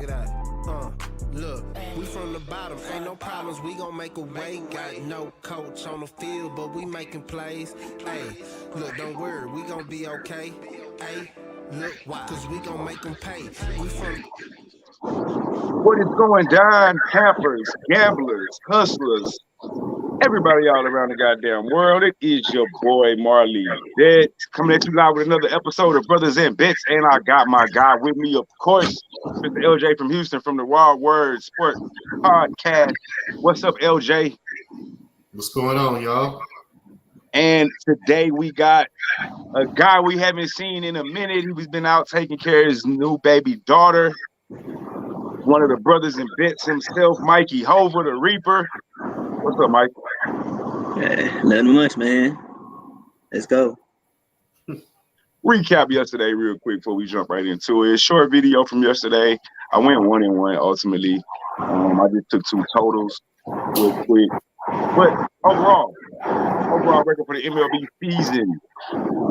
Check it out. Look, we from the bottom, ain't no problems, we gon' make a way. Got no coach on the field, but we making plays. Hey, look, don't worry, we gon' be okay. Hey, look, why? Cause we gon' make them pay. We from... What is going down, campers, gamblers, hustlers, everybody all around the goddamn world? It is your boy Marley Dead coming at you live with another episode of Brothers and Bets, and I got my guy with me, of course, Mr. LJ from Houston from the Wild Word Sport Podcast. What's up, LJ? What's going on, y'all? And today we got a guy we haven't seen in a minute. He's been out taking care of his new baby daughter. One of the Brothers and Bets himself, Mikey Hover, the Reaper. What's up, Mike? Nothing much, man. Let's go. Recap yesterday real quick before we jump right into it. Short video from yesterday. I went 1-1 ultimately. I just took two totals real quick. But overall record for the MLB season.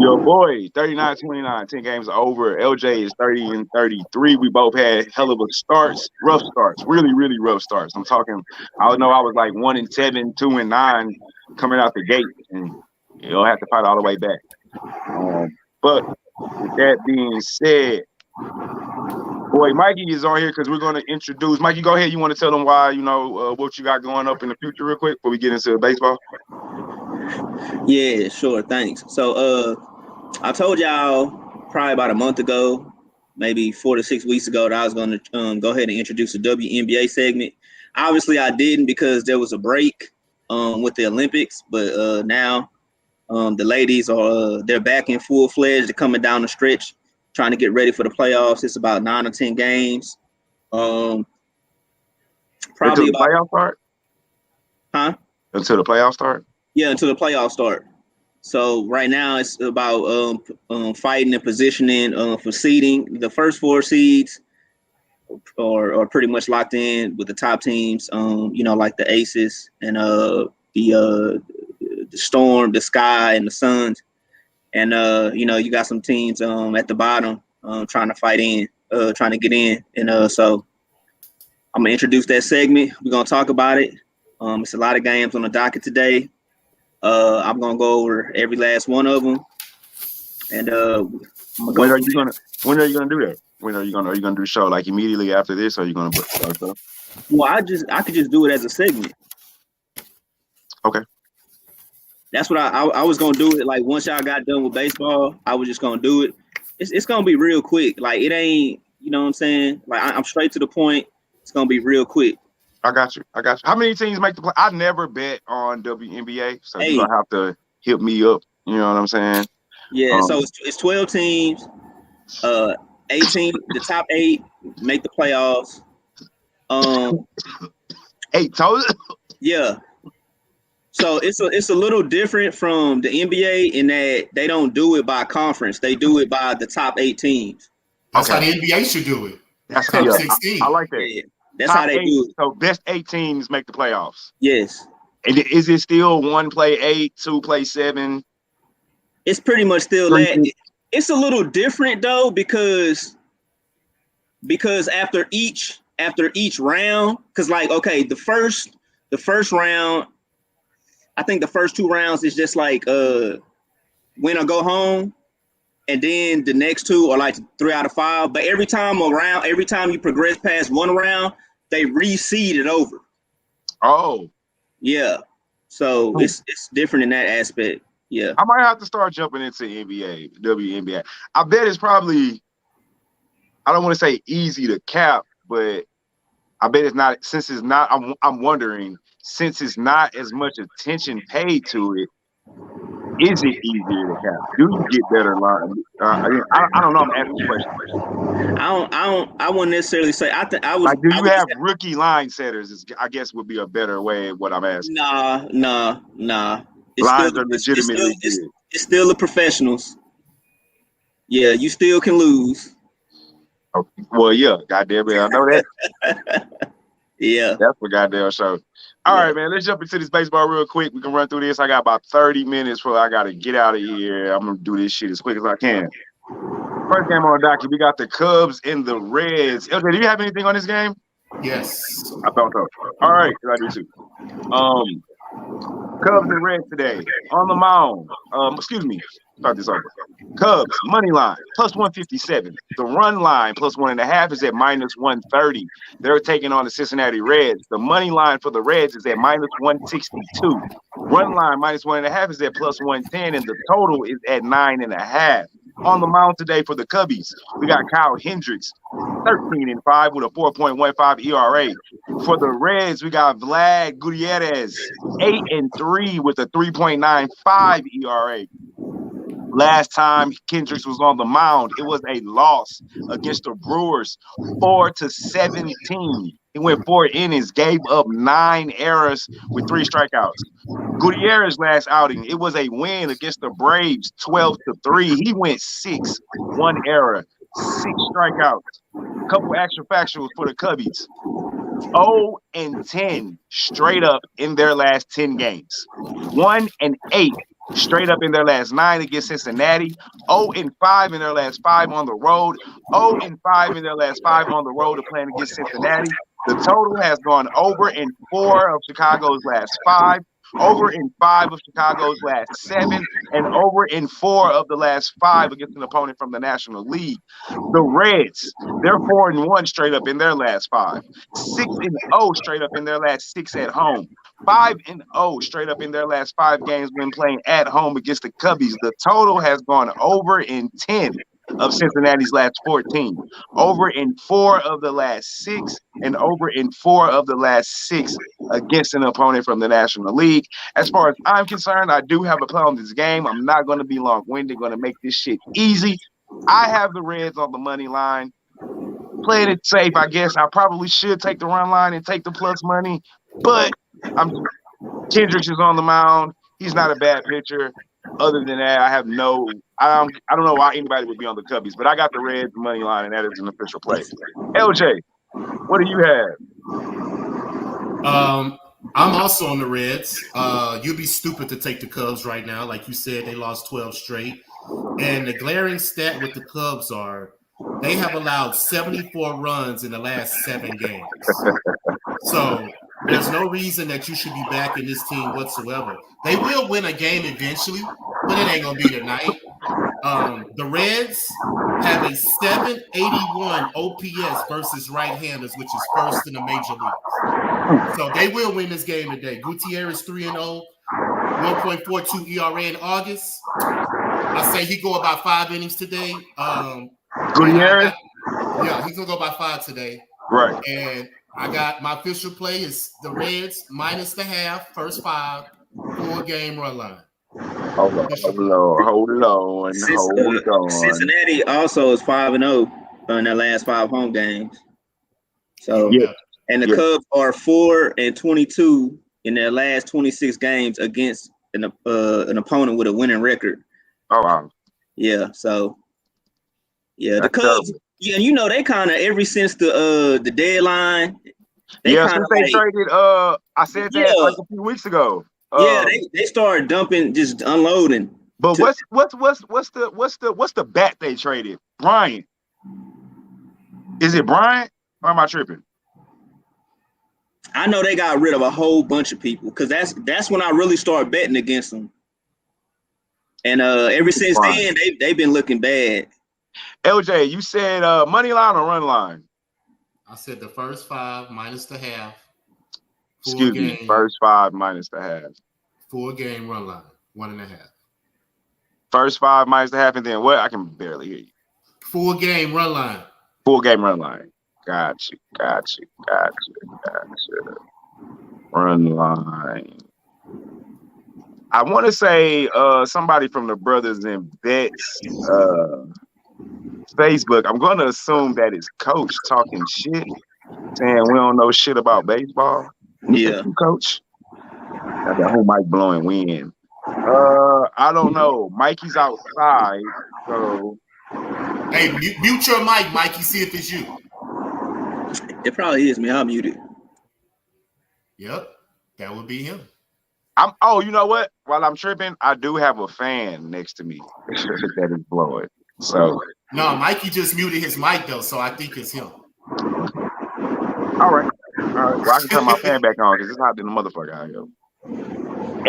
Your boy, 39-29, 10 games over. LJ is 30-33. We both had hell of a starts, rough starts, really, really rough starts. I'm talking, I know I was like 1-7, 2-9 coming out the gate, and you'll have to fight all the way back. But with that being said, boy, Mikey is on here because we're going to introduce. Mikey, go ahead. You want to tell them why, what you got going up in the future real quick before we get into baseball? Yeah, sure. Thanks. So, I told y'all probably about a month ago, maybe 4 to 6 weeks ago, that I was going to go ahead and introduce a Wnba segment. Obviously, I didn't because there was a break with the Olympics, but now the ladies are they're back in full fledged. They're coming down the stretch, trying to get ready for the playoffs. It's about 9 or 10 games. Probably until the playoffs start. Huh? Until the playoffs start. Yeah, until the playoffs start. So right now it's about fighting and positioning for seeding. The first 4 seeds are pretty much locked in with the top teams. Like the Aces and the Storm, the Sky, and the Suns. And you got some teams at the bottom trying to fight in, trying to get in. And so I'm gonna introduce that segment. We're gonna talk about it. It's a lot of games on the docket today. I'm gonna go over every last one of them. And when are you gonna do that? Are you gonna do the show like immediately after this, or are you gonna start stuff? Well, I could just do it as a segment. Okay. That's what I was gonna do it. Like once y'all got done with baseball, I was just gonna do it. It's gonna be real quick. Like it ain't, you know what I'm saying? Like I'm straight to the point. It's gonna be real quick. I got you. How many teams make the play? I never bet on WNBA, so you're gonna have to hit me up. You know what I'm saying? Yeah. So it's 12 teams. 18, the top 8 make the playoffs. 8 total. Yeah. So it's a little different from the NBA in that they don't do it by conference. They do it by the top 8 teams. That's how the NBA should do it. That's top 16. I like that. Yeah, that's how they do it. So best 8 teams make the playoffs. Yes. And is it still 1 play 8, 2 play 7? It's pretty much still that. It's a little different though because after each round, because like the first round, I think the first 2 rounds is just like win or go home, and then the next 2 are like 3 out of 5. But every time you progress past 1 round, they reseed it over. Oh, yeah. So it's different in that aspect. Yeah. I might have to start jumping into WNBA. I bet it's probably, I don't want to say easy to cap, but I bet it's not, since it's not, I'm wondering, since it's not as much attention paid to it, is it easier to cap? Do you get better line? I don't know. I'm asking the question. I wouldn't necessarily say. Do you have rookie line setters? I guess would be a better way of what I'm asking. Nah. Lines are legitimately good. It's still the professionals. Yeah, you still can lose. Okay. Well, yeah, goddamn it, I know that. Yeah, that's for goddamn sure. All right, man, let's jump into this baseball real quick. We can run through this. I got about 30 minutes before I got to get out of here. I'm going to do this shit as quick as I can. First game on the docket, we got the Cubs and the Reds. LJ, do you have anything on this game? Yes. I thought so. All right, I do too. Cubs and Reds today on the mound. Excuse me. Start this over. Cubs money line plus 157. The run line plus 1.5 is at minus 130. They're taking on the Cincinnati Reds. The money line for the Reds is at minus 162. Run line minus 1.5 is at plus 110, and the total is at 9.5. On the mound today for the Cubbies, we got Kyle Hendricks, 13-5 with a 4.15 ERA. For the Reds, we got Vlad Gutierrez, 8-3 with a 3.95 ERA. Last time Hendricks was on the mound, it was a loss against the Brewers, 4-17. He went 4 innings, gave up 9 errors with 3 strikeouts. Gutierrez's last outing, it was a win against the Braves, 12-3. He went 6, 1 error, 6 strikeouts. Couple extra factuals for the Cubbies. 0-10 straight up in their last 10 games. 1-8 straight up in their last 9 against Cincinnati. 0-5 in their last 5 on the road. 0-5 in their last 5 on the road to playing against Cincinnati. The total has gone over in 4 of Chicago's last 5, over in 5 of Chicago's last 7, and over in 4 of the last 5 against an opponent from the National League. The Reds, they're 4-1 straight up in their last 5, 6-0 straight up in their last 6 at home, 5-0 straight up in their last 5 games when playing at home against the Cubbies. The total has gone over in 10 of Cincinnati's last 14, over in 4 of the last 6, and over in 4 of the last 6 against an opponent from the National League. As far as I'm concerned, I do have a play on this game. I'm not going to be long-winded, going to make this shit easy. I have the Reds on the money line. Playing it safe, I guess. I probably should take the run line and take the plus money, but Hendricks is on the mound. He's not a bad pitcher. Other than that, I don't know why anybody would be on the Cubbies, but I got the Reds money line, and that is an official play. LJ, what do you have? I'm also on the Reds. You'd be stupid to take the Cubs right now. Like you said, they lost 12 straight. And the glaring stat with the Cubs are they have allowed 74 runs in the last 7 games. So there's no reason that you should be backing this team whatsoever. They will win a game eventually, but it ain't going to be tonight. The Reds have a 781 OPS versus right-handers, which is first in the major leagues. So they will win this game today. Gutierrez 3-0, 1.42 ERA in August. I say he go about 5 innings today. Gutierrez? Yeah, he's going to go about 5 today. Right. And I got my official play is the Reds minus the half, first 5, 4-game run line. Hold on. Cincinnati also is 5-0 in their last 5 home games. So, yeah. And the Cubs are 4-22 in their last 26 games against an opponent with a winning record. Oh wow. Yeah. So, yeah, the Cubs. Yeah, you know they kind of ever since the deadline. Since they traded. I said that like a few weeks ago. They started dumping, just unloading. But what's the bat they traded? Bryant. Is it Bryant or am I tripping? I know they got rid of a whole bunch of people because that's when I really started betting against them. And ever since then, they've been looking bad. LJ, you said money line or run line? I said the first 5 minus the half. Excuse me, first 5 minus the half. 4-game run line, 1.5. First 5 minus the half, and then what? I can barely hear you. 4-game run line. 4-game run line. Gotcha. Run line. I want to say somebody from the Brothers in Bets Facebook. I'm going to assume that it's Coach talking shit, saying we don't know shit about baseball. Yeah, Coach. I got whole mic blowing wind. I don't know. Mikey's outside, so. Hey, mute your mic, Mikey. See if it's you. It probably is me. I'll mute it. Yep, that would be him. You know what? While I'm tripping, I do have a fan next to me that is blowing. So No, Mikey just muted his mic though, so I think it's him. all right. Well, I can turn my fan back on because it's hot than the motherfucker out here.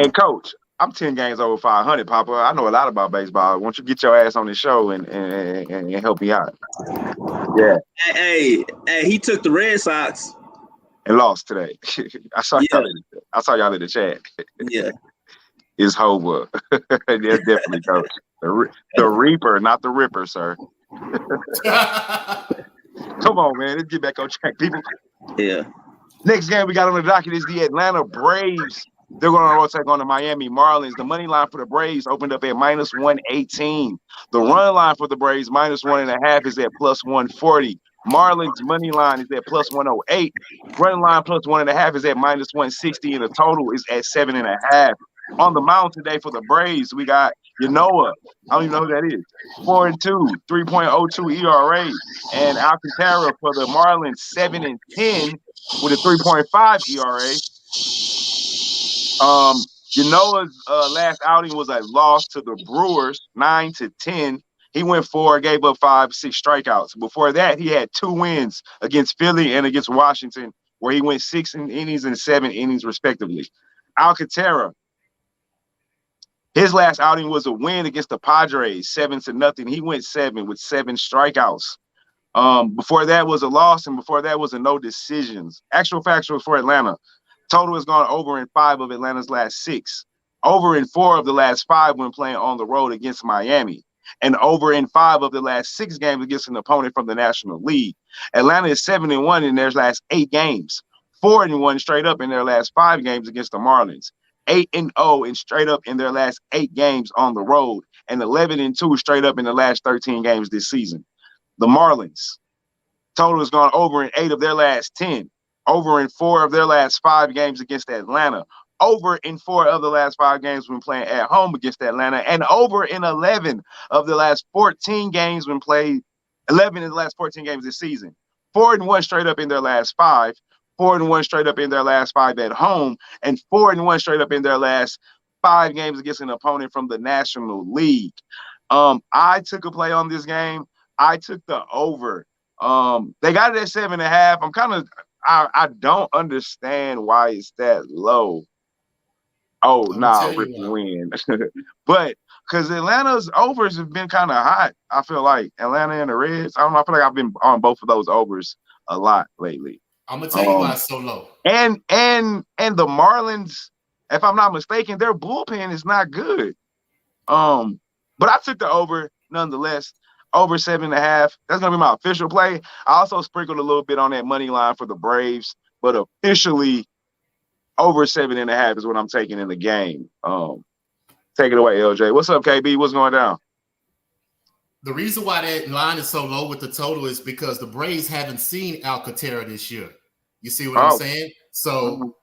And coach, I'm 10 games over 500, Papa. I know a lot about baseball. Why don't you get your ass on the show and help me out? Yeah. Hey, he took the Red Sox and lost today. I saw y'all in the chat. Yeah. It's Hova. That's definitely coach. The Reaper, not the Ripper, sir. Come on, man. Let's get back on track, people. Yeah. Next game we got on the docket is the Atlanta Braves. They're going to take on the Miami Marlins. The money line for the Braves opened up at -118. The run line for the Braves -1.5 is at +140. Marlins money line is at +108. Run line +1.5 is at -160, and the total is at 7.5. On the mound today for the Braves, we got Yanoa. I don't even know who that is. 4-2, 3.02 ERA, and Alcantara for the Marlins 7-10 with a 3.5 ERA. Yanoa's last outing was a loss to the Brewers, 9-10. He went 4, gave up 5, 6 strikeouts. Before that, he had 2 wins against Philly and against Washington, where he went 6 innings and 7 innings respectively. Alcantara, his last outing was a win against the Padres, 7-0. He went 7 with 7 strikeouts. Before that was a loss, and before that was a no decisions. Actual factuals for Atlanta. Total has gone over in 5 of Atlanta's last 6. Over in 4 of the last 5 when playing on the road against Miami. And over in 5 of the last 6 games against an opponent from the National League. Atlanta is 7-1 in their last 8 games. 4-1 straight up in their last 5 games against the Marlins. 8-0 and straight up in their last 8 games on the road. And 11-2 straight up in the last 13 games this season. The Marlins, total has gone over in 8 of their last 10. Over in 4 of their last 5 games against Atlanta. Over in 4 of the last 5 games when playing at home against Atlanta. And over in 11 of the last 14 games when played, 11 in the last 14 games this season. 4-1 straight up in their last 5. 4-1 straight up in their last 5 at home. And 4-1 straight up in their last 5 games against an opponent from the National League. I took a play on this game. I took the over. They got it at 7.5. I don't understand why it's that low. Oh, nah, Rick win. But because Atlanta's overs have been kind of hot, I feel like Atlanta and the Reds. I don't know. I feel like I've been on both of those overs a lot lately. I'm gonna tell you why it's so low. And the Marlins, if I'm not mistaken, their bullpen is not good. But I took the over nonetheless. Over 7.5. That's gonna be my official play. I also sprinkled a little bit on that money line for the Braves, but officially over 7.5 is what I'm taking in the game. Take it away, LJ. What's up, KB? What's going down? The reason why that line is so low with the total is because the Braves haven't seen Alcantara this year. You see what I'm saying? So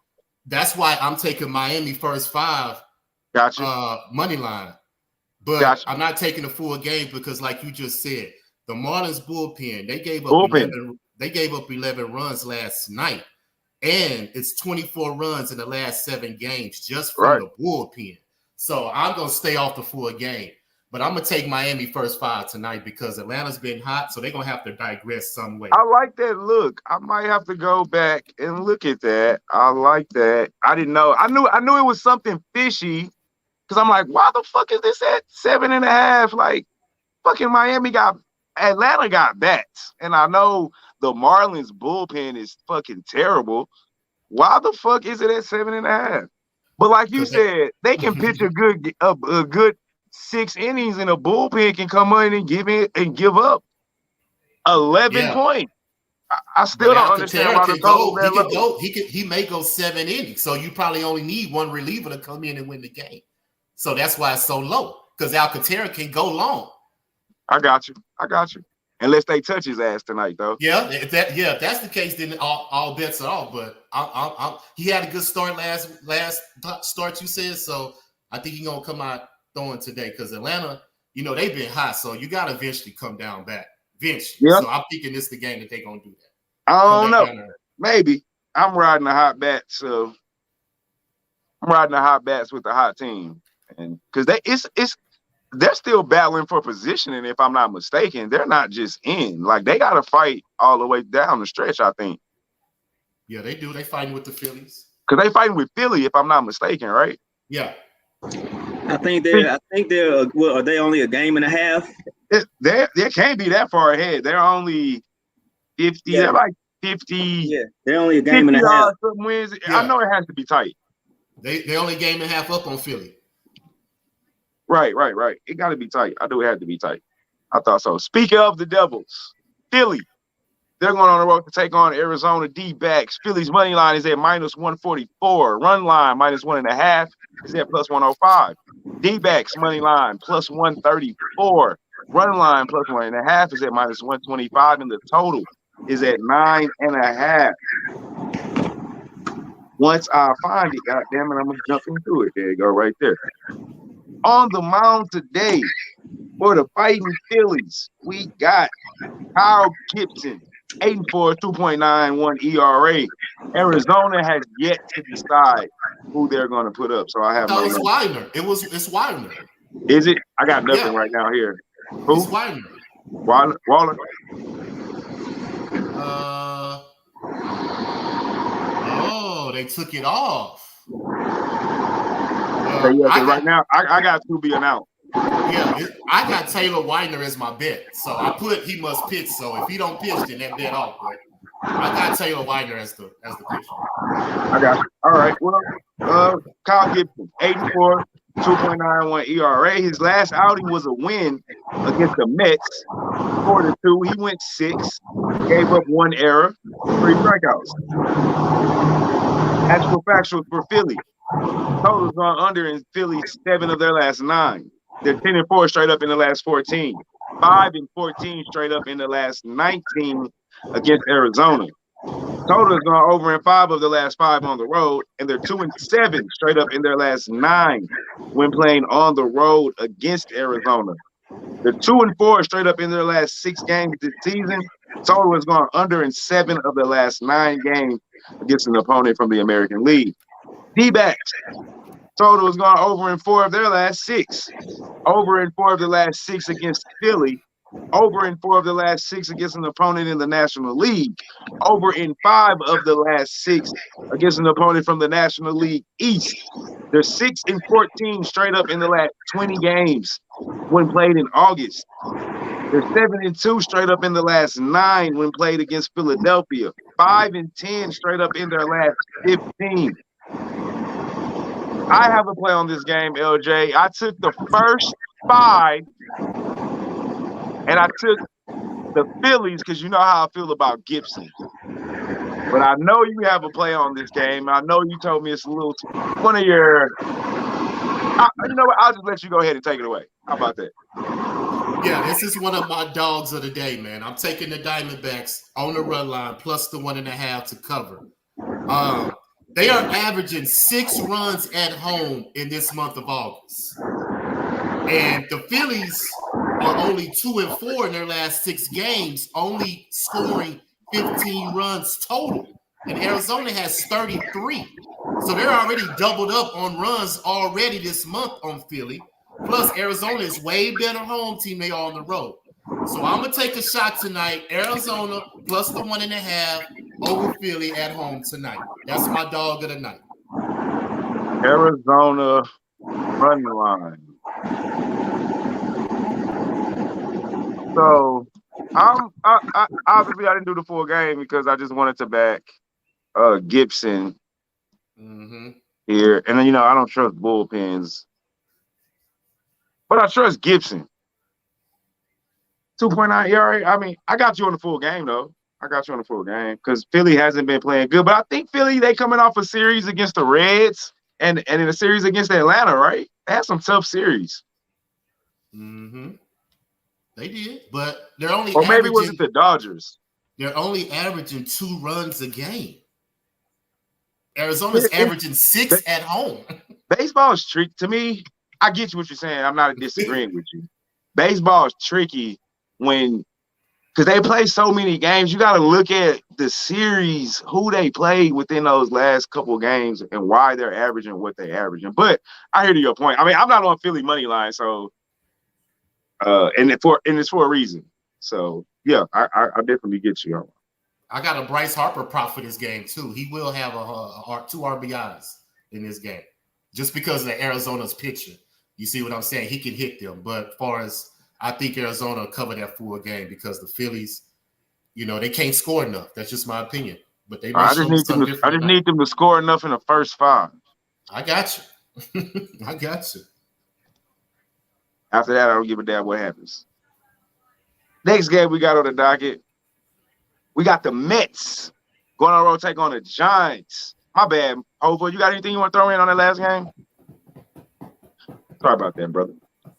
that's why I'm taking Miami first 5 money line. But I'm not taking the full game because, like you just said, the Marlins bullpen, they gave up 11 runs last night. And it's 24 runs in the last 7 games just from the bullpen. So I'm going to stay off the full game. But I'm going to take Miami first 5 tonight because Atlanta's been hot, so they're going to have to digress some way. I like that look. I might have to go back and look at that. I like that. I didn't know. I knew it was something fishy because I'm like, why the fuck is this at 7.5? Like, fucking Atlanta got bats. And I know the Marlins bullpen is fucking terrible. Why the fuck is it at 7.5? But like you said, they can pitch a good 6 innings, and a bullpen can come in and give up 11 points. I still don't understand why the total he may go 7 innings, so you probably only need one reliever to come in and win the game. So that's why it's so low, because Alcantara can go long. I got you. Unless they touch his ass tonight, though. Yeah, if that's the case, then all bets are off. But he had a good start last start, you said, so I think he's gonna come out throwing today because Atlanta, they've been hot, so you gotta eventually come down back. Eventually. Yep. So I'm thinking this is the game that they're gonna do that. I don't know. Maybe. I'm riding the hot bats, so I'm riding the hot bats with the hot team. And because they're still battling for positioning, if I'm not mistaken. They're not just in. Like, they got to fight all the way down the stretch, I think. Yeah, they do. They fighting with the Phillies. Because they fighting with Philly, if I'm not mistaken, right? Yeah. I think they're. Well, are they only a game and a half? They can't be that far ahead. They're only 50. Yeah. They're like 50. Yeah, they're only a game and a half. Wins. Yeah. I know it has to be tight. They only game and a half up on Philly. Right. It got to be tight. I knew it had to be tight. I thought so. Speaking of the Devils, Philly, they're going on the road to take on Arizona D-backs. Philly's money line is at -144. Run line -1.5 is at +105. D-backs money line +134. Run line +1.5 is at -125, and the total is at 9.5. Once I find it, God damn it, I'm gonna jump into it. There you go, right there. On the mound today for the Fighting Phillies, we got Kyle Gibson, 8-4, 2.91 ERA. Arizona has yet to decide who they're going to put up, so I have no. It's Weiner. It's Weiner. Is it? I got nothing right now here. Who? It's Weiner. Waller. Oh, they took it off. Right now, I got to be announced. Yeah, I got Taylor Weiner as my bet. So I put he must pitch. So if he don't pitch, then that bet off. But I got Taylor Weiner as the pitcher. I got you. All right. Well, Kyle Gibson, 8-4, 2.91 ERA. His last outing was a win against the Mets, 4-2. He went 6, gave up 1 error, 3 strikeouts. Actual factuals for Philly. Total's gone under in Philly's 7 of their last 9. They're 10-4 straight up in the last 14. 5-14 straight up in the last 19 against Arizona. Total has gone over in 5 of the last 5 on the road, and they're 2-7 straight up in their last 9 when playing on the road against Arizona. They're 2-4 straight up in their last 6 games this season. Total has gone under in 7 of the last 9 games against an opponent from the American League. D-backs. Total has gone over in 4 of their last 6. Over in 4 of the last 6 against Philly. Over in 4 of the last 6 against an opponent in the National League. Over in 5 of the last 6 against an opponent from the National League East. They're 6-14 straight up in the last 20 games when played in August. They're 7-2 straight up in the last 9 when played against Philadelphia. 5-10 straight up in their last 15. I have a play on this game, LJ. I took the first 5, and I took the Phillies because you know how I feel about Gibson. But I know you have a play on this game. I know you told me it's a little one of your. You know what? I'll just let you go ahead and take it away. How about that? Yeah, this is one of my dogs of the day, man. I'm taking the Diamondbacks on the run line plus the 1.5 to cover. They are averaging 6 runs at home in this month of August. And the Phillies are only 2-4 in their last 6 games, only scoring 15 runs total. And Arizona has 33. So they're already doubled up on runs already this month on Philly. Plus, Arizona is way better home team they are on the road. So I'm going to take a shot tonight. Arizona plus the 1.5 over Philly at home tonight. That's my dog of the night. Arizona run line. So I obviously I didn't do the full game because I just wanted to back Gibson here. And then, I don't trust bullpens. But I trust Gibson. 2.9 ERA. I mean, I got you on the full game, though. I got you on the full game because Philly hasn't been playing good. But I think Philly, they coming off a series against the Reds and in a series against Atlanta, right? They had some tough series. They did, but they're only or maybe was it the Dodgers? They're only averaging 2 runs a game. Arizona's averaging 6 at home. Baseball is tricky. To me, I get you what you're saying. I'm not disagreeing with you. Baseball is tricky because they play so many games. You got to look at the series, who they played within those last couple of games and why they're averaging what they're averaging. But I hear to your point. I mean, I'm not on Philly money line, so And it's for a reason. So yeah, I definitely get you. I got a Bryce Harper prop for this game too. He will have a 2 RBIs in this game, just because of Arizona's pitcher. You see what I'm saying? He can hit them, but as far as I think Arizona will cover that full game because the Phillies, they can't score enough. That's just my opinion. But they may show me something different. I just need them to score enough in the first 5. I got you. I got you. After that, I don't give a damn what happens. Next game we got on the docket, we got the Mets going on the road take on the Giants. My bad, Hova. You got anything you want to throw in on that last game? Sorry about that, brother.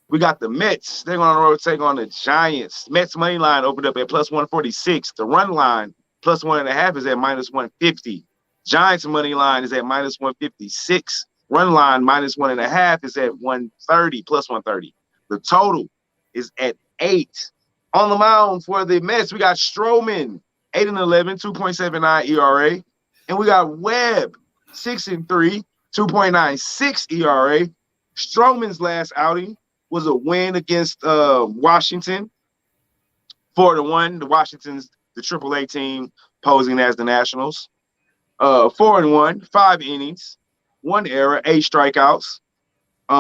We got the Mets. They're going on the road take on the Giants. Mets money line opened up at plus 146. The run line plus 1.5 is at minus 150. Giants money line is at minus 156. Run line minus 1.5 is at 130, plus 130. The total is at 8. On the mound for the Mets, we got Stroman, 8-11, 2.79 ERA. And we got Webb, 6-3, 2.96 ERA. Stroman's last outing was a win against Washington, 4-1. The Washington's the AAA team posing as the Nationals. 4-1, 5 innings, 1 error, 8 strikeouts.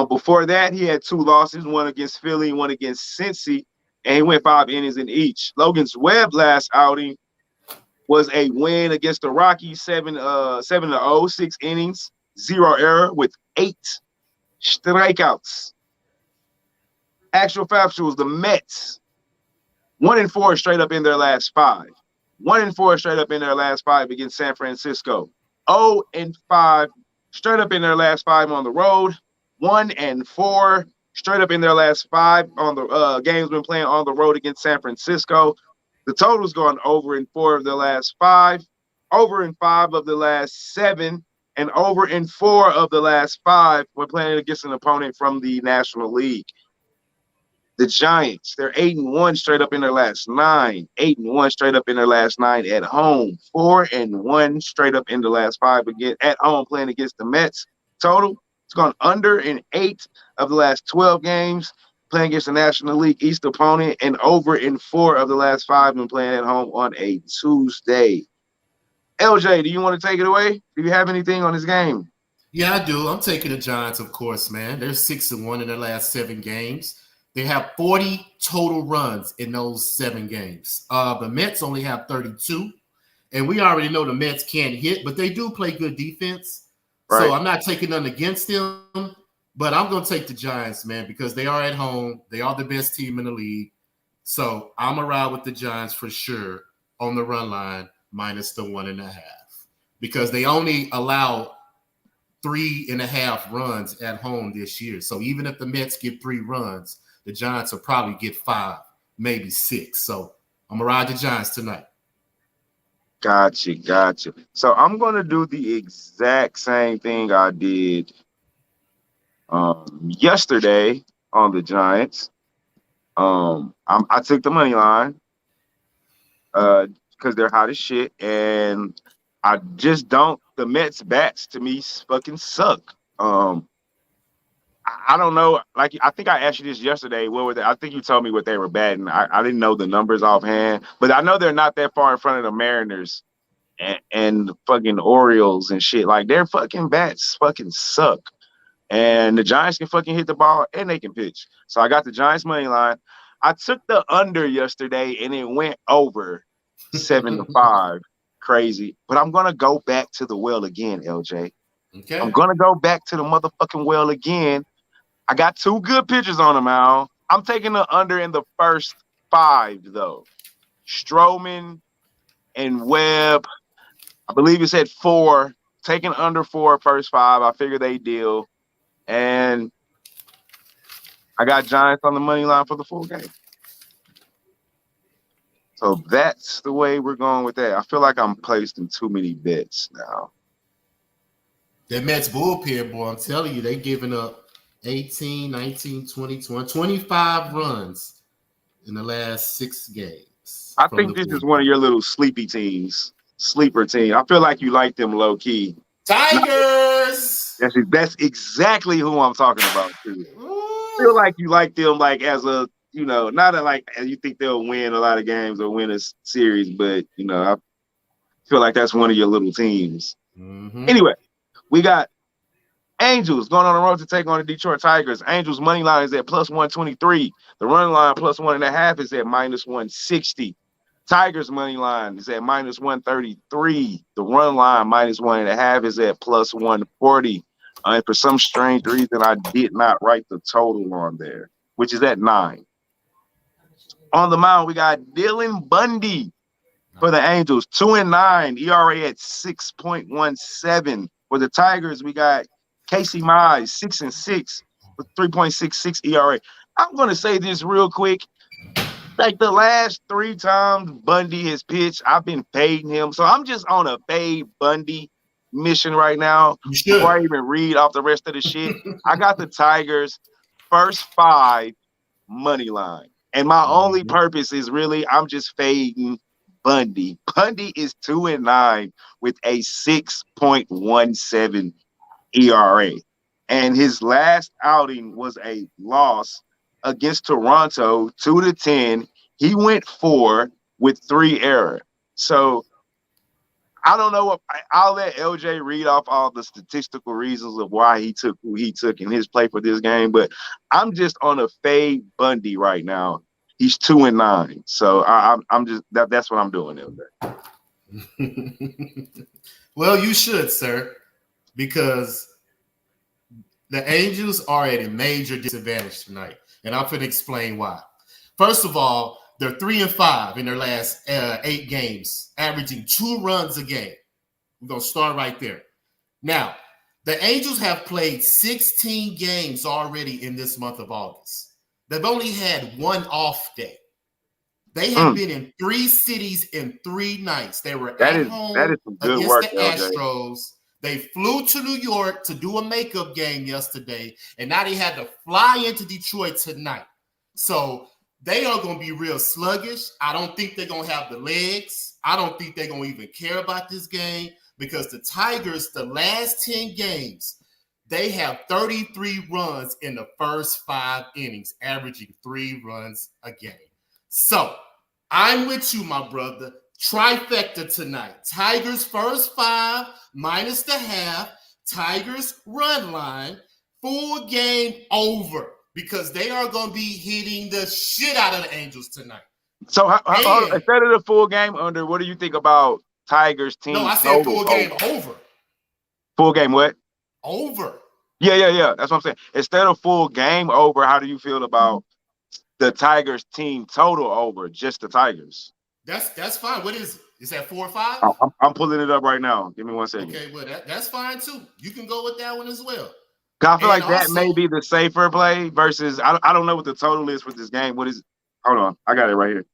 Before that, he had 2 losses, one against Philly, one against Cincy, and he went 5 innings in each. Logan's Webb last outing was a win against the Rockies, 7-0, 6 innings, 0 error with 8 strikeouts. Actual factuals, the Mets, 1-4 straight up in their last 5. 1-4 straight up in their last 5 against San Francisco. 0-5 straight up in their last 5 on the road. 1-4 straight up in their last 5 on the games been playing on the road against San Francisco. The total's gone over in 4 of the last 5, over in 5 of the last 7, and over in 4 of the last 5 when playing against an opponent from the National League. The Giants, they're 8-1 straight up in their last 9. 8-1 straight up in their last 9 at home. 4-1 straight up in the last 5 again at home playing against the Mets. Total, it's gone under in 8 of the last 12 games playing against the National League East opponent, and over in 4 of the last 5 when playing at home on a Tuesday. LJ, do you want to take it away? Do you have anything on this game? Yeah, I do. I'm taking the Giants, of course, man. They're 6-1 in their last 7 games. They have 40 total runs in those 7 games. The Mets only have 32. And we already know the Mets can't hit, but they do play good defense. Right. So I'm not taking nothing against them, but I'm going to take the Giants, man, because they are at home. They are the best team in the league. So I'm going to ride with the Giants for sure on the run line minus the 1.5 because they only allow 3.5 runs at home this year. So even if the Mets get 3 runs, the Giants will probably get 5, maybe 6. So I'm going to ride the Giants tonight. Gotcha. So I'm going to do the exact same thing I did yesterday on the Giants. I took the money line because they're hot as shit. And I just don't – the Mets bats to me fucking suck. I don't know. Like, I think I asked you this yesterday. What were they? I think you told me what they were batting. I didn't know the numbers offhand, but I know they're not that far in front of the Mariners and the fucking Orioles and shit. Like, their fucking bats fucking suck. And the Giants can fucking hit the ball and they can pitch. So I got the Giants money line. I took the under yesterday and it went over 7-5. Crazy. But I'm going to go back to the well again, LJ. Okay. I'm going to go back to the motherfucking well again. I got 2 good pitchers on the mound. I'm taking the under in the first 5, though. Stroman and Webb. I believe it's at 4. Taking under 4 first 5. I figure they deal. And I got Giants on the money line for the full game. So that's the way we're going with that. I feel like I'm placed in too many bets now. That Mets bullpen, boy, I'm telling you, they giving up 18, 19, 20, 25 runs in the last 6 games. I think this is one of your little sleeper teams. I feel like you like them low key. Tigers! That's exactly who I'm talking about, too. I feel like you like them like as a not that like you think they'll win a lot of games or win a series, but I feel like that's one of your little teams. Mm-hmm. Anyway, we got Angels going on the road to take on the Detroit Tigers. Angels money line is at plus 123. The run line plus 1.5 is at minus 160. Tigers money line is at minus 133. The run line minus 1.5 is at plus 140. And for some strange reason, I did not write the total on there, which is at 9. On the mound, we got Dylan Bundy for the Angels, 2-9, ERA at 6.17. For the Tigers, we got Casey Mize, 6-6 with 3.66 ERA. I'm going to say this real quick. Like the last 3 times Bundy has pitched, I've been fading him. So I'm just on a fade Bundy mission right now. Before I even read off the rest of the shit, I got the Tigers first 5 money line. And my only purpose is really I'm just fading Bundy. Bundy is 2-9 with a 6.17 ERA. And his last outing was a loss against Toronto, 2-10. He went 4 with 3 errors. So I don't know what I'll let LJ read off all the statistical reasons of why he took who he took in his play for this game, but I'm just on a fade Bundy right now. He's 2-9, so I'm just that's what I'm doing, LJ. Well, you should, sir, because the Angels are at a major disadvantage tonight, and I'm going to explain why. First of all, they're 3-5 in their last 8 games, averaging 2 runs a game. We're going to start right there. Now, the Angels have played 16 games already in this month of August. They've only had 1 off day. They have been in 3 cities in 3 nights. They were at home against work, the Astros. They flew to New York to do a makeup game yesterday, and now they had to fly into Detroit tonight. So they are going to be real sluggish. I don't think they're going to have the legs. I don't think they're going to even care about this game because the Tigers, the last 10 games, they have 33 runs in the first 5 innings, averaging 3 runs a game. So I'm with you, my brother. Trifecta tonight. Tigers first 5 minus the half. Tigers run line. Full game over because they are going to be hitting the shit out of the Angels tonight. So instead of the full game under, what do you think about Tigers team? No, I said full game over. Full game what? Over. Yeah. That's what I'm saying. Instead of full game over, how do you feel about the Tigers team total over? Just the Tigers. That's fine. What is it? Is that 4 or 5? I'm pulling it up right now. Give me 1 second. Okay, well that's fine too. You can go with that one as well. I feel like that may be the safer play versus I don't know what the total is for this game. What is it? Hold on, I got it right here.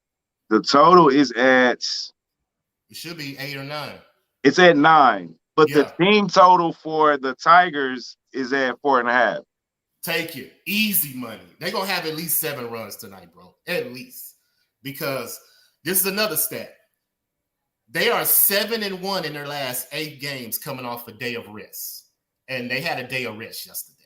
The total is at. It should be 8 or 9. It's at 9, but the team total for the Tigers is at 4.5. Take it. Easy money. They're going to have at least 7 runs tonight, bro. At least. Because this is another stat. They are 7-1 in their last 8 games coming off a day of rest. And they had a day of rest yesterday.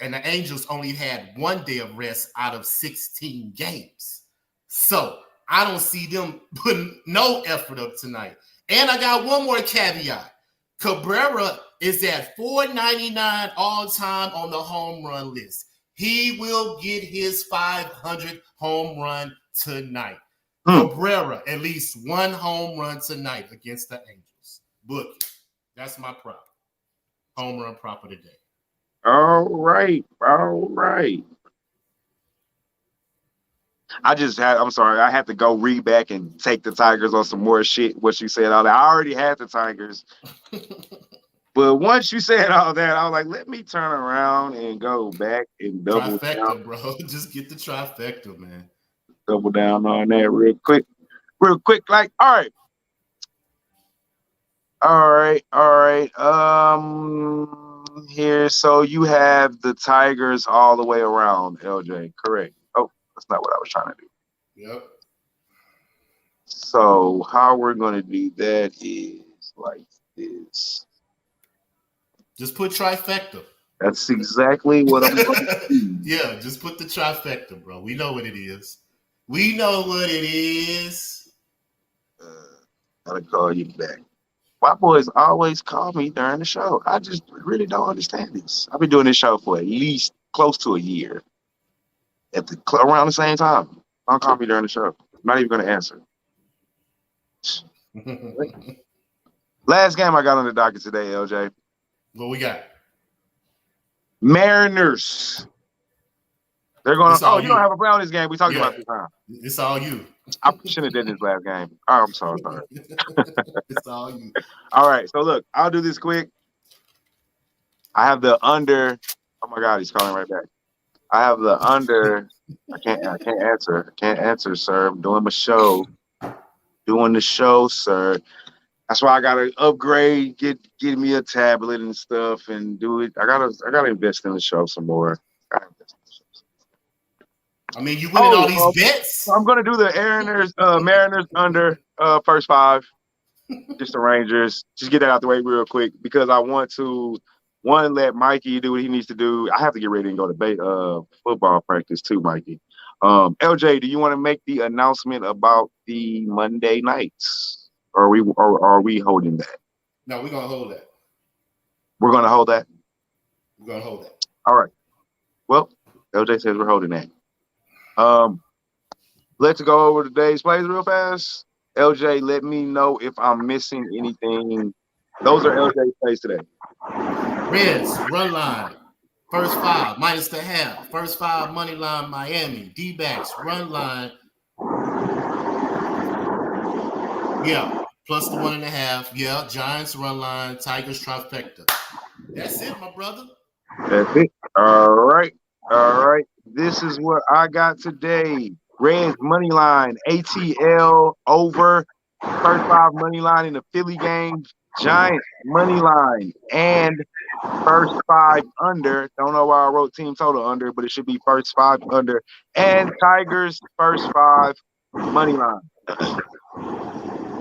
And the Angels only had 1 day of rest out of 16 games. So I don't see them putting no effort up tonight. And I got one more caveat. Cabrera is at 499 all-time on the home run list. He will get his 500 home run tonight. Cabrera, at least 1 home run tonight against the Angels. Book it. That's my prop. Home run prop of the day. All right. I'm sorry. I had to go read back and take the Tigers on some more shit. What you said all that. I already had the Tigers. But once you said all that, I was like, let me turn around and go back and double trifecta, down. Bro. Just get the trifecta, man. Double down on that real quick. Like, all right. Here, so you have the Tigers all the way around, LJ. Correct. Oh, that's not what I was trying to do. Yep. So how we're going to do that is like this. Just put trifecta. That's exactly what I'm going to do. Yeah, just put the trifecta, bro. We know what it is. We know what it is. Gotta call you back. My boys always call me during the show. I just really don't understand this. I've been doing this show for at least close to a year. Around the same time. Don't call me during the show. I'm not even going to answer. Last game I got on the docket today, LJ. What we got? Mariners. They're going to. Oh, you don't you. have a Brownies game. We talked Yeah. about this time. It's all you. I shouldn't have did this last game. Oh, I'm sorry. It's all you. All right. So, look, I'll do this quick. I have the under. Oh, my God. He's calling right back. I have the under. I can't answer. I can't answer, sir. I'm doing my show. Doing the show, sir. That's why I gotta upgrade, get me a tablet and stuff, and do it. I gotta invest in the show some more. I mean, you winning all these bets. I'm gonna do the Mariners under first 5. Just the Rangers. Just get that out the way real quick because I want to let Mikey do what he needs to do. I have to get ready and go to football practice too, Mikey. LJ, do you want to make the announcement about the Monday nights? Or are we holding that? No, we're gonna hold that. We're gonna hold that? We're gonna hold that. All right. Well, LJ says we're holding that. Let's go over today's plays real fast. LJ, let me know if I'm missing anything. Those are LJ's plays today. Reds, run line. First 5, minus the half. First 5, money line, Miami. D-backs, run line. Yeah, plus the 1.5. Yeah, Giants, run line. Tigers, trifecta. That's it, my brother. That's it. All right. This is what I got today. Reds, money line. ATL, over. First 5, money line in the Philly game. Giants, money line. And first 5 under. Don't know why I wrote team total under, but it should be first 5 under. And Tigers, first 5, money line.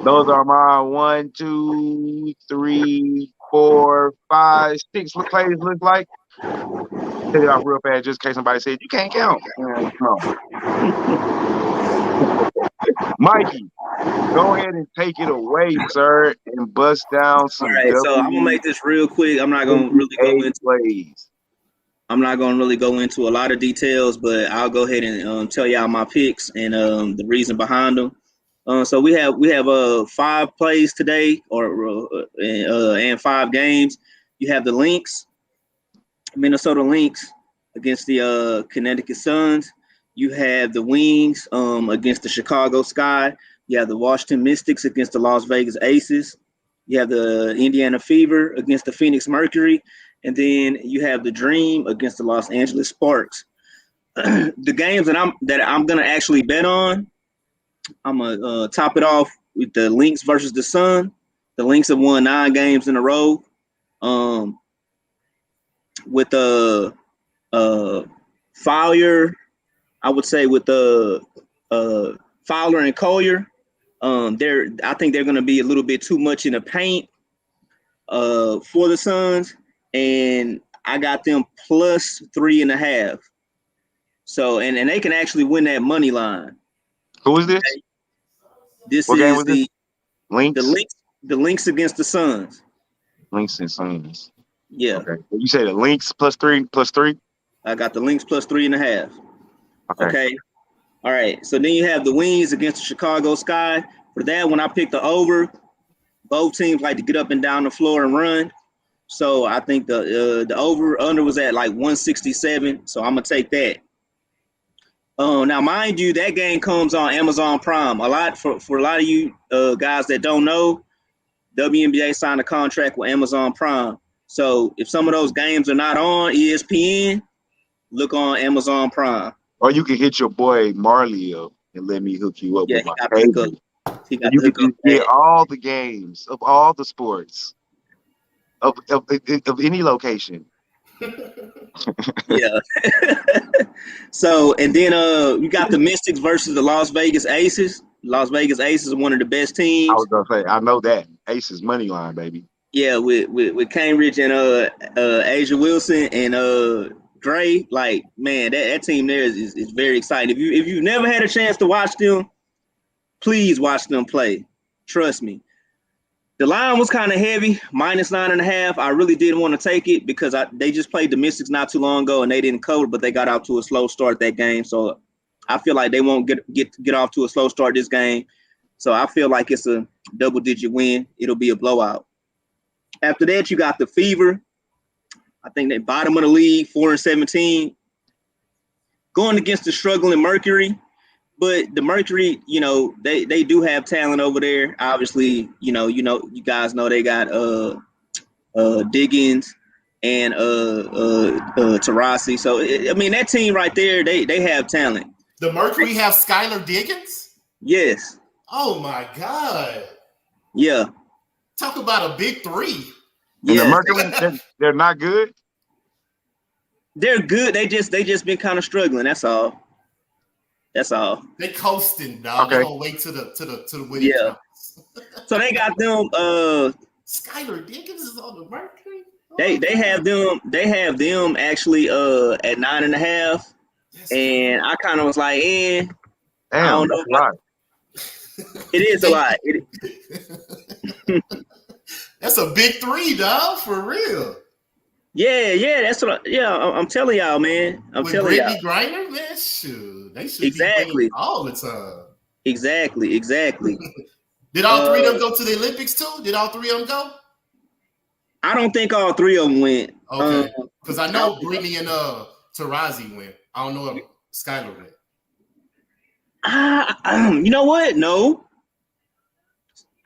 Those are my 1, 2, 3, 4, 5, 6 plays look like. Take it off real fast just in case somebody said you can't count. Come on. Mikey, go ahead and take it away, sir, and bust down some. All right, so I'm gonna make this real quick. I'm not gonna really go into plays. I'm not gonna really go into a lot of details, but I'll go ahead and tell y'all my picks and the reason behind them. So we have 5 plays today, and 5 games. You have the Lynx, Minnesota Lynx against the Connecticut Suns. You have the Wings against the Chicago Sky. You have the Washington Mystics against the Las Vegas Aces. You have the Indiana Fever against the Phoenix Mercury. And then you have the Dream against the Los Angeles Sparks. The games that I'm gonna actually bet on, I'm gonna top it off with the Lynx versus the Sun. The Lynx have won 9 games in a row. With the Fowler, I would say with the Fowler and Collier, I think they're going to be a little bit too much in the paint for the Suns, and I got them plus 3.5. So and they can actually win that money line. Who is this? Okay. This what is the Lynx? The Lynx against the Suns. Lynx and Suns. Yeah. Okay. You say the Lynx plus 3? I got the Lynx plus 3.5. Okay. All right. So then you have the Wings against the Chicago Sky. For that one, I picked the over. Both teams like to get up and down the floor and run. So I think the over under was at like 167. So I'm gonna take that. Now, mind you, that game comes on Amazon Prime. For a lot of you guys that don't know, WNBA signed a contract with Amazon Prime. So if some of those games are not on ESPN, look on Amazon Prime. Or you can hit your boy Marley up and let me hook you up with my cable. You can get all the games of all the sports of any location. Yeah. So and then you got the Mystics versus the Las Vegas Aces. Las Vegas Aces are one of the best teams. I was gonna say, I know that Aces money line, baby. Yeah, with Cambridge and Asia Wilson and Gray, like man, that team there is very exciting. If you've never had a chance to watch them, please watch them play. Trust me. The line was kind of heavy, -9.5. I really didn't want to take it because they just played the Mystics not too long ago and they didn't cover, but they got out to a slow start that game. So I feel like they won't get off to a slow start this game. So I feel like it's a double-digit win. It'll be a blowout. After that, you got the Fever. I think they bottom of the league, 4-17, going against the struggling Mercury. But the Mercury, they do have talent over there. Obviously, you guys know they got Diggins and Tarasi. So that team right there, they have talent. The Mercury have Skylar Diggins? Yes. Oh my God. Yeah. Talk about a big three. And the Mercury, they're not good. They're good. They just been kind of struggling. That's all. They coasting, dog. Okay. They gonna wait to the winning counts. So they got them. Skylar Diggins is on the Mercury. They have them actually at 9.5, and I kind of was like, Damn, I don't know. Right. It is a lot. That's a big three, dog, for real. Yeah, that's what. I'm telling y'all, man. With telling y'all. Brittany Griner, man, shoot, they should Exactly. be winning all the time. Exactly. Did all three of them go to the Olympics too? Did all three of them go? I don't think all three of them went. Okay, because I know Brittany and Tarazi went. I don't know if Skylar went. You know what? No.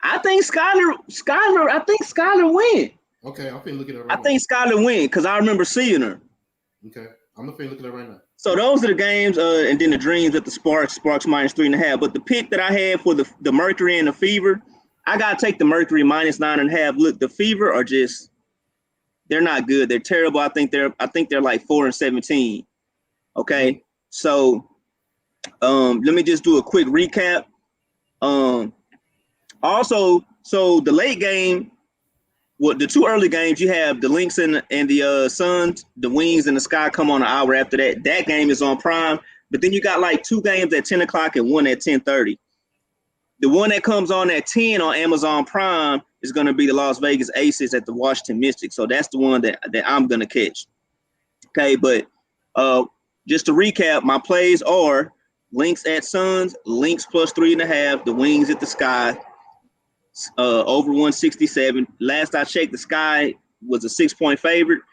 I think Skylar went. Okay, I'm finna look at it right now. I think Skylar went because I remember seeing her. Okay, I'm finna look at it right now. So those are the games, and then the Dreams at the Sparks -3.5. But the pick that I had for the Mercury and the Fever, I gotta take the Mercury -9.5. Look, the Fever are they're not good. They're terrible. I think they're like 4-17. Okay, so let me just do a quick recap. Also, so the late game. Well, the two early games, you have the Lynx and the Suns, the Wings and the Sky come on an hour after that. That game is on Prime. But then you got like two games at 10 o'clock and one at 10:30. The one that comes on at 10 on Amazon Prime is going to be the Las Vegas Aces at the Washington Mystics. So that's the one that I'm going to catch. Okay, but just to recap, my plays are Lynx at Suns, Lynx +3.5, the Wings at the Sky. Over 167. Last I checked, the Sky was a 6-point favorite.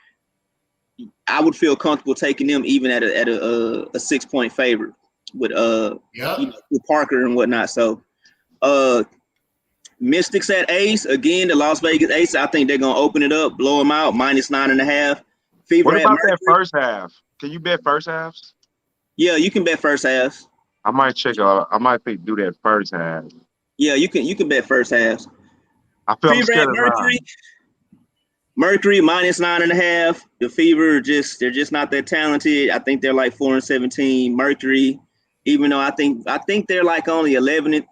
I would feel comfortable taking them even at a 6-point favorite with with Parker and whatnot. So Mystics at Ace again. The Las Vegas Ace. I think they're gonna open it up, blow them out -9.5. Fever. What about that first half? Can you bet first halves? Yeah, you can bet first halves. I might check. I might do that first half. Yeah, you can bet first halves. I feel Fever at Mercury -9.5. The Fever they're just not that talented. I think they're like 4-17. Mercury, even though I think they're like only 11-10.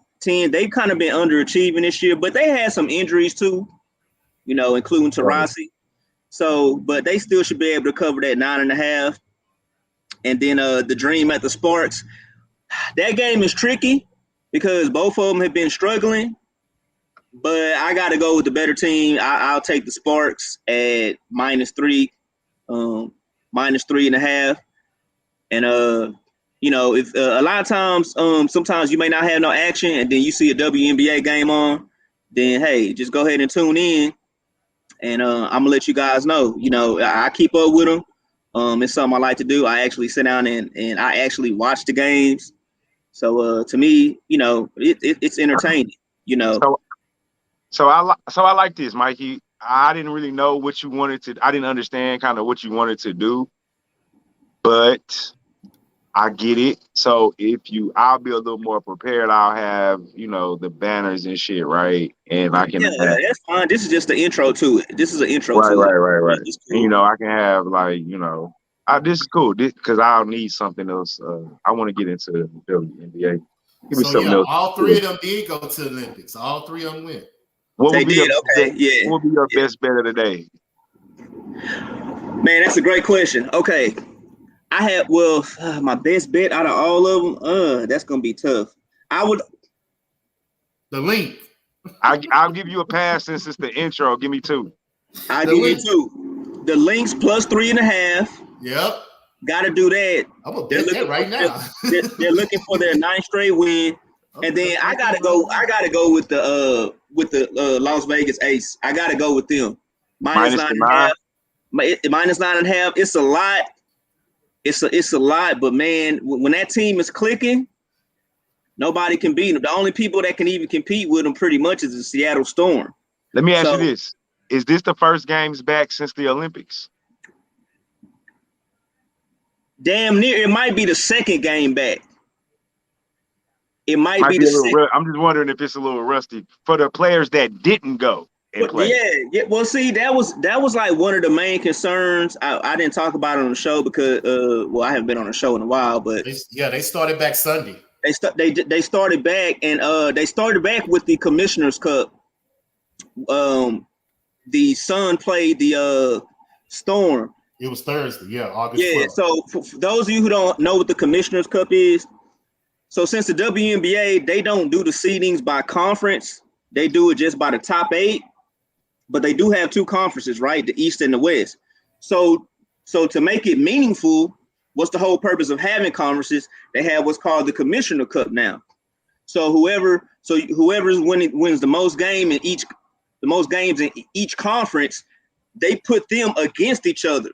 They've kind of been underachieving this year, but they had some injuries too, including Tarasi. So, but they still should be able to cover that 9.5. And then the Dream at the Sparks. That game is tricky because both of them have been struggling, but I got to go with the better team. I'll take the Sparks at -3, -3.5. And, if a lot of times, sometimes you may not have no action and then you see a WNBA game on, then, hey, just go ahead and tune in. And I'm going to let you guys know, I keep up with them. It's something I like to do. I actually sit down and I actually watch the games. So to me, it's entertaining, So I like this, Mikey. I didn't really know what you wanted to. I didn't understand kind of what you wanted to do, but I get it. So I'll be a little more prepared. I'll have the banners and shit, right? And I can. Yeah, that's fine. This is just the intro to it. This is an intro to it. Right. Cool. And, I can have this is cool because I'll need something else. I want to get into the WNBA. Give me something else. All three of them did go to the Olympics. All three of them went. What They would be did. the Okay. Yeah. What would be your best bet of the day? Man, that's a great question. Okay. I had my best bet out of all of them. That's gonna be tough. The link. I'll give you a pass since it's the intro. Give me 2. I'll The give link. you 2. The links plus 3.5. Yep. Got to do that. I'm gonna bet that right now. They're looking for their 9th straight win, and then I gotta go with the Las Vegas Ace. I gotta go with them. Minus 9.5. Minus 9.5. It's a lot. It's a lot, but man, when that team is clicking, nobody can beat them. The only people that can even compete with them pretty much is the Seattle Storm. Let me ask you this. Is this the first games back since the Olympics? Damn near. It might be the second game back. It might be a the little second. I'm just wondering if it's a little rusty for the players that didn't go and play. Yeah. Well, see, that was like one of the main concerns. I didn't talk about it on the show because I haven't been on a show in a while, but they started back Sunday. They started back, and they started back with the Commissioner's Cup. The Sun played the Storm. It was Thursday, August 12th. Yeah, so for those of you who don't know what the Commissioner's Cup is, so since the WNBA, they don't do the seedings by conference, they do it just by the top 8, but they do have 2 conferences, right? The East and the West. So to make it meaningful, what's the whole purpose of having conferences? They have what's called the Commissioner Cup now. So whoever's wins the most games in each conference, they put them against each other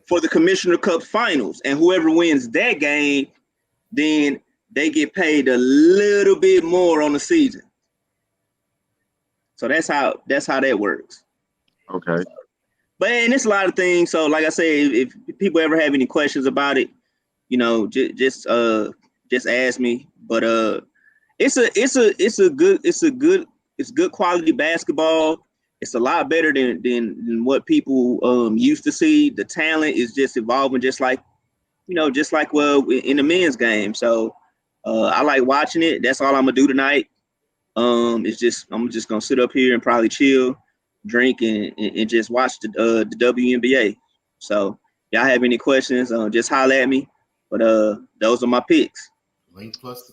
for the Commissioner Cup finals. And whoever wins that game, then they get paid a little bit more on the season. So that's how that works. Okay. But and it's a lot of things. So like I say, if people ever have any questions about it, just ask me. But it's good quality basketball. It's a lot better than what people used to see. The talent is just evolving, just like in the men's game. So I like watching it. That's all I'm gonna do tonight. I'm just gonna sit up here and probably chill, drink, and just watch the WNBA. So y'all have any questions? Just holler at me. But those are my picks.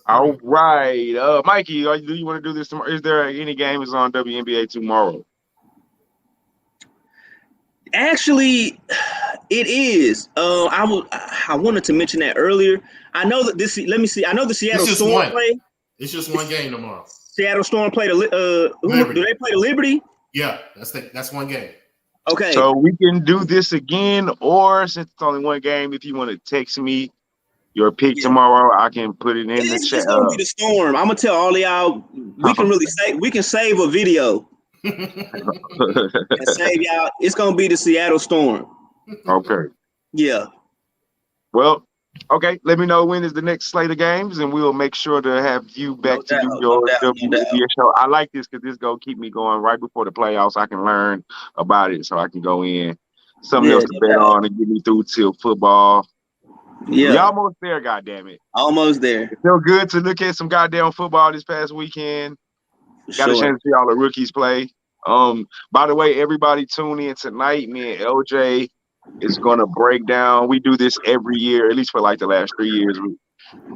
All right, Mikey, do you want to do this tomorrow? Is there any games on WNBA tomorrow? Actually, it is. I wanted to mention that earlier. I know that this. Let me see. I know the Seattle Storm play. It's just one game tomorrow. Seattle Storm play do they play the Liberty? Yeah, that's one game. Okay. So we can do this again, or since it's only one game, if you want to text me your pick tomorrow, I can put it in the chat. It's gonna be the Storm. I'm gonna tell all of y'all. We can save a video. And save y'all. It's gonna be the Seattle Storm. Okay. Yeah. Well, okay. Let me know when is the next slate of games, and we'll make sure to have you back to do your WNBA show. I like this because this is gonna keep me going right before the playoffs. I can learn about it, so I can go in something else to bet on and get me through till football. Yeah, we almost there. Goddamn it! Almost there. It felt good to look at some goddamn football this past weekend. Got a chance to see all the rookies play. By the way, everybody tune in tonight. Me and LJ is gonna break down. We do this every year, at least for like the last 3 years.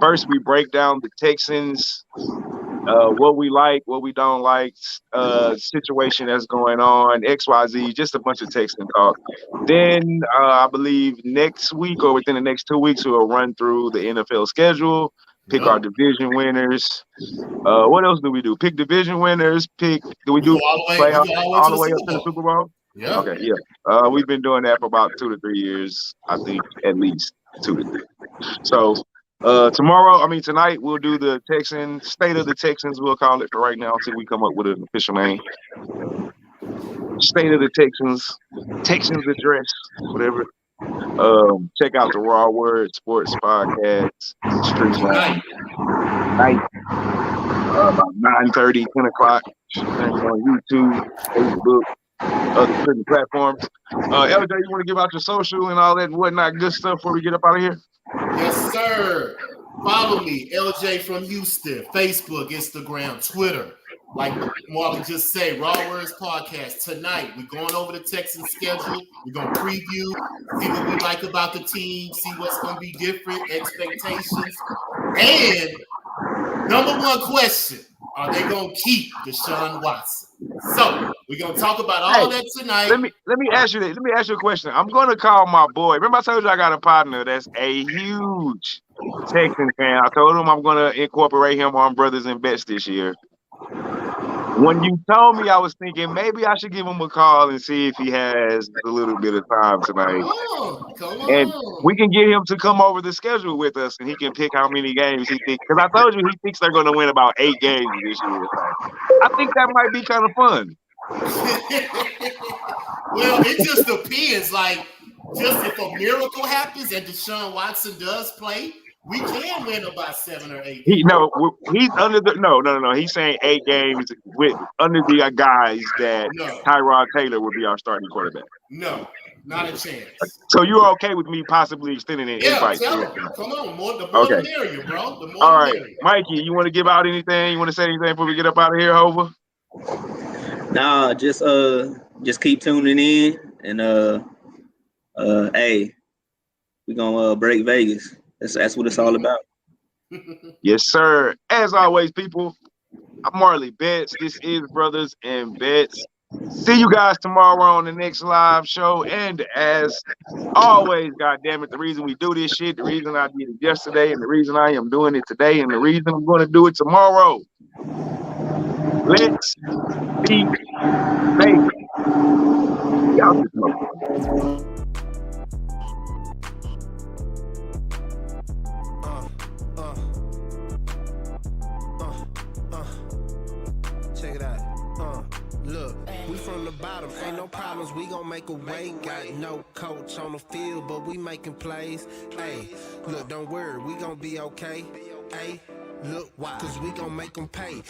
First, we break down the Texans, what we like, what we don't like, situation that's going on, XYZ, just a bunch of Texan talk. Then I believe next week or within the next 2 weeks, we'll run through the NFL schedule. Pick our division winners. What else do we do? Pick division winners. Do we do playoffs all the way up to the Super Bowl? Yeah. Okay, yeah. We've been doing that for about 2 to 3 years, I think, at least 2 to 3. So tonight we'll do the State of the Texans, we'll call it for right now until we come up with an official name. State of the Texans address, whatever. Check out the Raw Word Sports Podcast stream night. About 9:30, 10 o'clock. On YouTube, Facebook, other certain platforms. LJ, you want to give out your social and all that and whatnot good stuff before we get up out of here? Yes, sir. Follow me, LJ from Houston, Facebook, Instagram, Twitter. like Marley just said, Raw Words Podcast. Tonight, we're going over the Texans schedule. We're going to preview, see what we like about the team, see what's going to be different, expectations. And number one question, are they going to keep Deshaun Watson? So we're going to talk about all that tonight. Let me ask you this. Let me ask you a question. I'm going to call my boy. Remember I told you I got a partner that's a huge Texans fan. I told him I'm going to incorporate him on Brothers and Bets this year. When you told me, I was thinking maybe I should give him a call and see if he has a little bit of time tonight. Come And on. we can get him to come over the schedule with us, and he can pick how many games he thinks. Because I told you he thinks they're going to win about 8 games this year. I think that might be kind of fun. Well, it just depends. Like, just if a miracle happens and Deshaun Watson does play, we can win about 7 or 8. He's under the no. He's saying 8 games with under the guys that Tyrod Taylor would be our starting quarterback. No, not a chance. So you're okay with me possibly extending an invite? Yeah, tell him. Come on, the more the merrier, bro. The more all the right, merrier. Mikey, you want to give out anything? You want to say anything before we get up out of here, Hova? Nah, just keep tuning in, and hey, we're gonna break Vegas. That's what it's all about. Yes, sir. As always, people, I'm Marley Betts. This is Brothers and Bets. See you guys tomorrow on the next live show. And as always, goddammit, the reason we do this shit, the reason I did it yesterday, and the reason I am doing it today, and the reason I'm going to do it tomorrow. Let's be Vegas. Y'all just know. Check it out. Look, we from the bottom, ain't no problems, we gon' make a way. Got no coach on the field, but we making plays. Hey, look, don't worry, we gon' be okay. Hey, look, why? Cause we gon' make them pay.